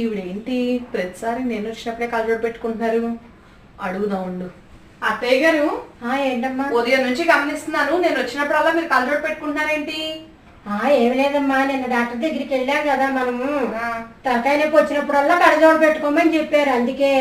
ఈవిడేంటి ప్రతిసారి నేను వచ్చినప్పుడే కలజోడు పెట్టుకుంటున్నారు? అడుగుదాం ఉండు. అత్తయ్య గారు, ఏంటమ్మా? ఉదయం నుంచి గమనిస్తున్నాను, నేను వచ్చినప్పుడల్లా మీరు కలజోడు పెట్టుకుంటున్నారేంటి? ఏమి లేదమ్మా, నిన్న డాక్టర్ దగ్గరికి వెళ్ళాం కదా మనము. తలకాయ నొప్పి వచ్చినప్పుడల్లా కళ్ళజోడు పెట్టుకోమని చెప్పారు, అందుకే.